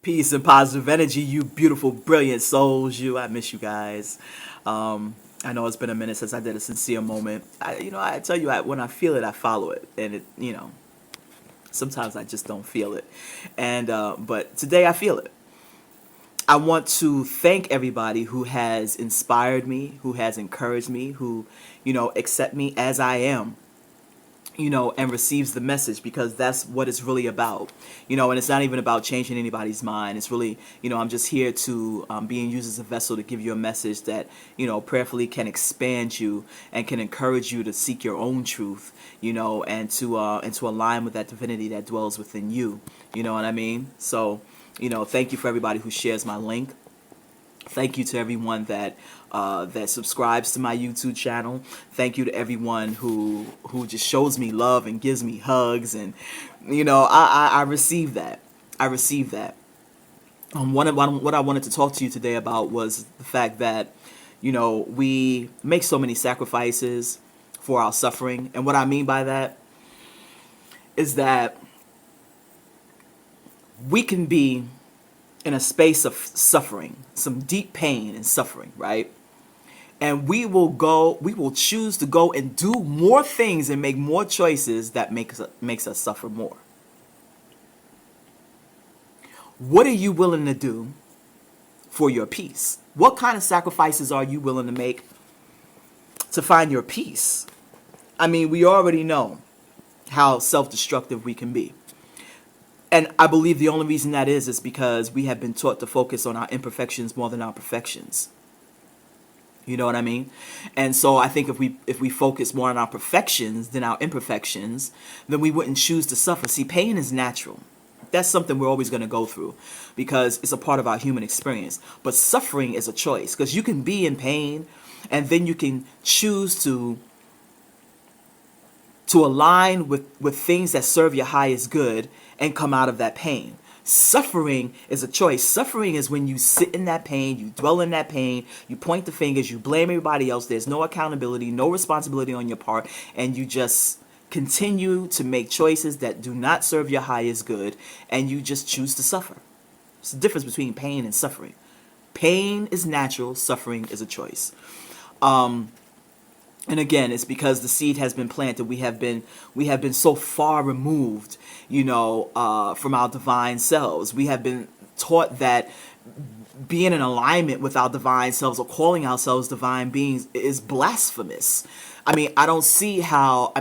Peace and positive energy, you beautiful, brilliant souls. I miss you guys. I know it's been a minute since I did a sincere moment. I tell you, when I feel it, I follow it, and sometimes I just don't feel it. But today I feel it. I want to thank everybody who has inspired me, who has encouraged me, who, accept me as I am, and receives the message, because that's what it's really about, and it's not even about changing anybody's mind. It's really, I'm just here to being used as a vessel to give you a message that, prayerfully can expand you and can encourage you to seek your own truth, and to align with that divinity that dwells within you. You know what I mean? So, thank you for everybody who shares my link. Thank you to everyone that subscribes to my YouTube channel. Thank you to everyone who just shows me love and gives me hugs, and I receive that. I receive that. What I wanted to talk to you today about was the fact that we make so many sacrifices for our suffering, and what I mean by that is that we can be in a space of suffering, some deep pain and suffering, right? And we will choose to go and do more things and make more choices that makes us suffer more. What are you willing to do for your peace? What kind of sacrifices are you willing to make to find your peace? I mean, we already know how self-destructive we can be. And I believe the only reason that is because we have been taught to focus on our imperfections more than our perfections. You know what I mean? And so I think if we focus more on our perfections than our imperfections, then we wouldn't choose to suffer. See, pain is natural. That's something we're always going to go through because it's a part of our human experience. But suffering is a choice, because you can be in pain and then you can choose to align with things that serve your highest good and come out of that pain. Suffering is a choice. Suffering is when you sit in that pain, you dwell in that pain, you point the fingers, you blame everybody else. There's no accountability, no responsibility on your part, and you just continue to make choices that do not serve your highest good, and you just choose to suffer. It's the difference between pain and suffering. Pain is natural, suffering is a choice. And again, it's because the seed has been planted. We have been so far removed, from our divine selves. We have been taught that being in alignment with our divine selves or calling ourselves divine beings is blasphemous. I mean, I don't see how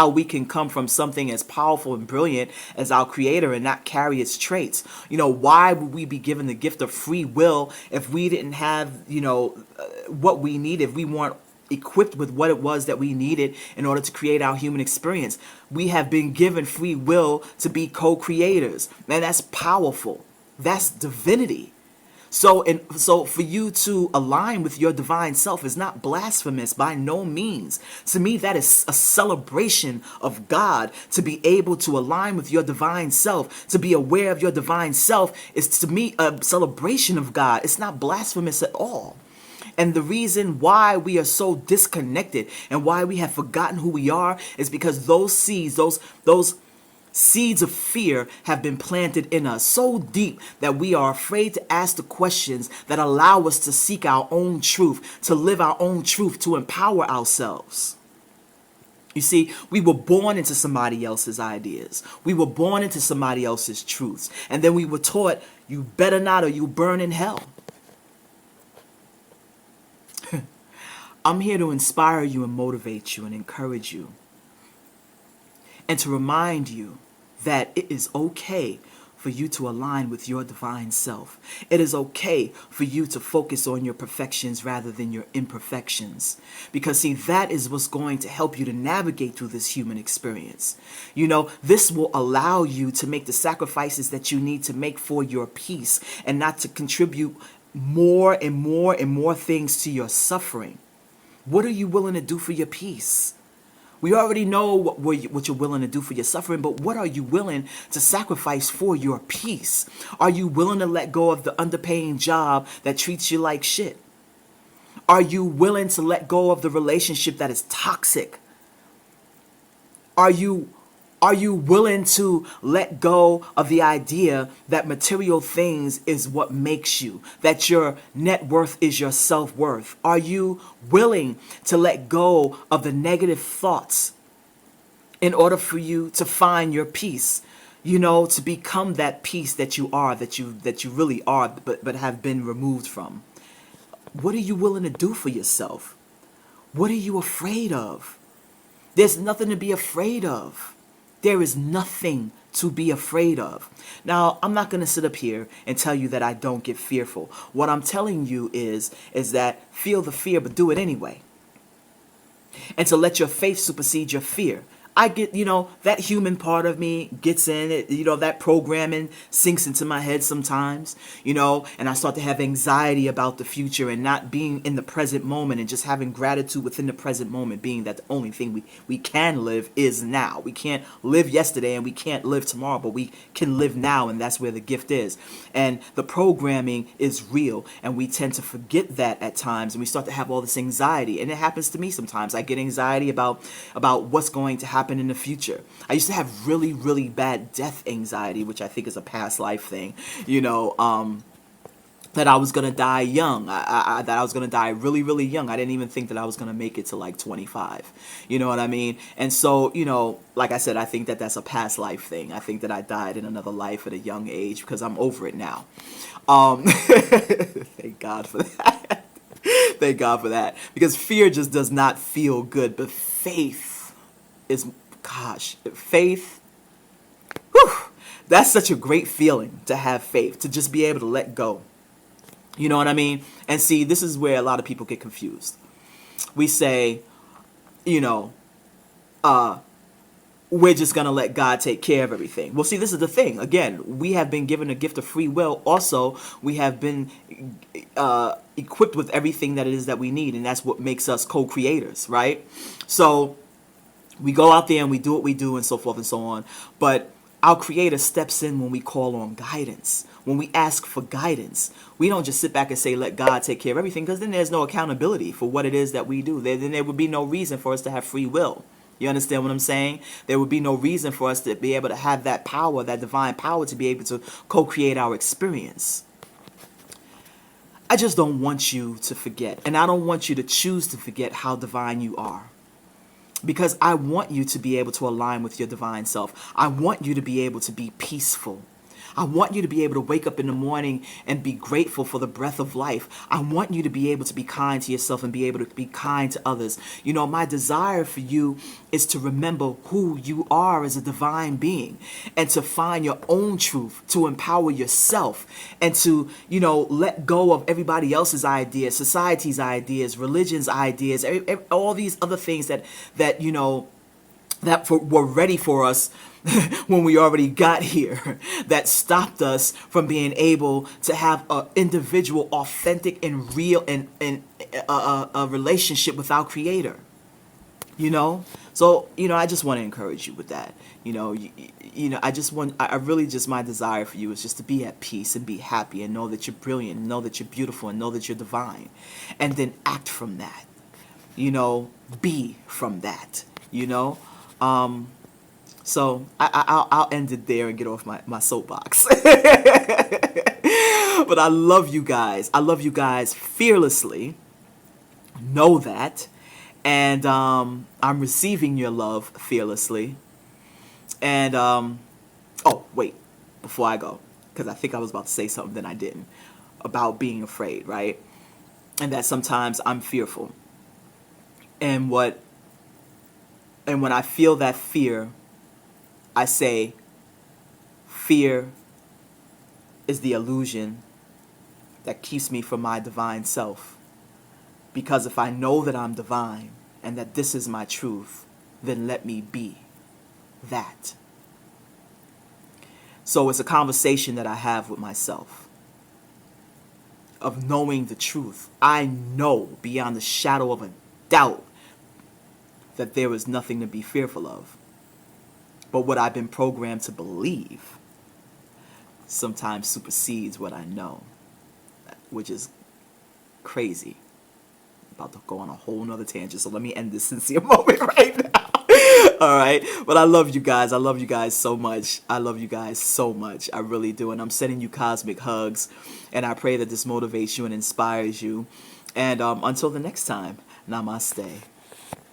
we can come from something as powerful and brilliant as our creator and not carry its traits. Why would we be given the gift of free will if we didn't have, what we need, if we weren't equipped with what it was that we needed in order to create our human experience? We have been given free will to be co-creators. Man, that's powerful. That's divinity. So for you to align with your divine self is not blasphemous by no means. To me, that is a celebration of God. To be able to align with your divine self, to be aware of your divine self, is to me a celebration of God. It's not blasphemous at all. And the reason why we are so disconnected and why we have forgotten who we are is because those seeds, those seeds of fear have been planted in us so deep that we are afraid to ask the questions that allow us to seek our own truth, to live our own truth, to empower ourselves. You see, we were born into somebody else's ideas. We were born into somebody else's truths. And then we were taught, you better not or you burn in hell. I'm here to inspire you and motivate you and encourage you, and to remind you that it is okay for you to align with your divine self. It is okay for you to focus on your perfections rather than your imperfections. Because see, that is what's going to help you to navigate through this human experience. This will allow you to make the sacrifices that you need to make for your peace and not to contribute more and more and more things to your suffering. What are you willing to do for your peace? We already know what you're willing to do for your suffering, but what are you willing to sacrifice for your peace? Are you willing to let go of the underpaying job that treats you like shit? Are you willing to let go of the relationship that is toxic? Are you Are you willing to let go of the idea that material things is what makes you, that your net worth is your self-worth? Are you willing to let go of the negative thoughts in order for you to find your peace? To become that peace that you are, that you really are, but have been removed from. What are you willing to do for yourself? What are you afraid of? There's nothing to be afraid of. There is nothing to be afraid of. Now, I'm not going to sit up here and tell you that I don't get fearful. What I'm telling you is that feel the fear, but do it anyway. And to let your faith supersede your fear. I get, that human part of me gets in it, that programming sinks into my head sometimes, and I start to have anxiety about the future and not being in the present moment and just having gratitude within the present moment, being that the only thing we can live is now. We can't live yesterday and we can't live tomorrow, but we can live now, and that's where the gift is. And the programming is real, and we tend to forget that at times, and we start to have all this anxiety, and it happens to me sometimes. I get anxiety about what's going to happen in the future. I used to have really, really bad death anxiety, which I think is a past life thing, that I was gonna die young. That I was gonna die really, really young. I didn't even think that I was gonna make it to like 25. You know what I mean? And so, like I said, I think that that's a past life thing. I think that I died in another life at a young age because I'm over it now. Thank God for that. Thank God for that. Because fear just does not feel good, but faith is, faith, whew, that's such a great feeling, to have faith, to just be able to let go. You know what I mean? And see, this is where a lot of people get confused. We say, we're just going to let God take care of everything. Well, see, this is the thing. Again, we have been given a gift of free will. Also, we have been equipped with everything that it is that we need, and that's what makes us co-creators, right? So we go out there and we do what we do and so forth and so on. But our Creator steps in when we call on guidance, when we ask for guidance. We don't just sit back and say, let God take care of everything, because then there's no accountability for what it is that we do. Then there would be no reason for us to have free will. You understand what I'm saying? There would be no reason for us to be able to have that power, that divine power, to be able to co-create our experience. I just don't want you to forget, and I don't want you to choose to forget how divine you are. Because I want you to be able to align with your divine self. I want you to be able to be peaceful. I want you to be able to wake up in the morning and be grateful for the breath of life. I want you to be able to be kind to yourself and be able to be kind to others. My desire for you is to remember who you are as a divine being, and to find your own truth, to empower yourself, and to, let go of everybody else's ideas, society's ideas, religion's ideas, all these other things that were ready for us when we already got here, that stopped us from being able to have an individual, authentic, and real and a relationship with our Creator. So I just want to encourage you with that. I really just, my desire for you is just to be at peace and be happy and know that you're brilliant, and know that you're beautiful, and know that you're divine, and then act from that. Be from that. So I'll end it there and get off my soapbox. But I love you guys. I love you guys fearlessly. Know that. And I'm receiving your love fearlessly. And, oh, wait, before I go, because I think I was about to say something, then I didn't, about being afraid, right? And that sometimes I'm fearful. And when I feel that fear, I say, fear is the illusion that keeps me from my divine self. Because if I know that I'm divine and that this is my truth, then let me be that. So it's a conversation that I have with myself of knowing the truth. I know beyond the shadow of a doubt that there is nothing to be fearful of. But what I've been programmed to believe sometimes supersedes what I know, which is crazy. About to go on a whole nother tangent, so let me end this sincere moment right now. All right. But I love you guys. I love you guys so much. I love you guys so much. I really do. And I'm sending you cosmic hugs. And I pray that this motivates you and inspires you. And until the next time, namaste.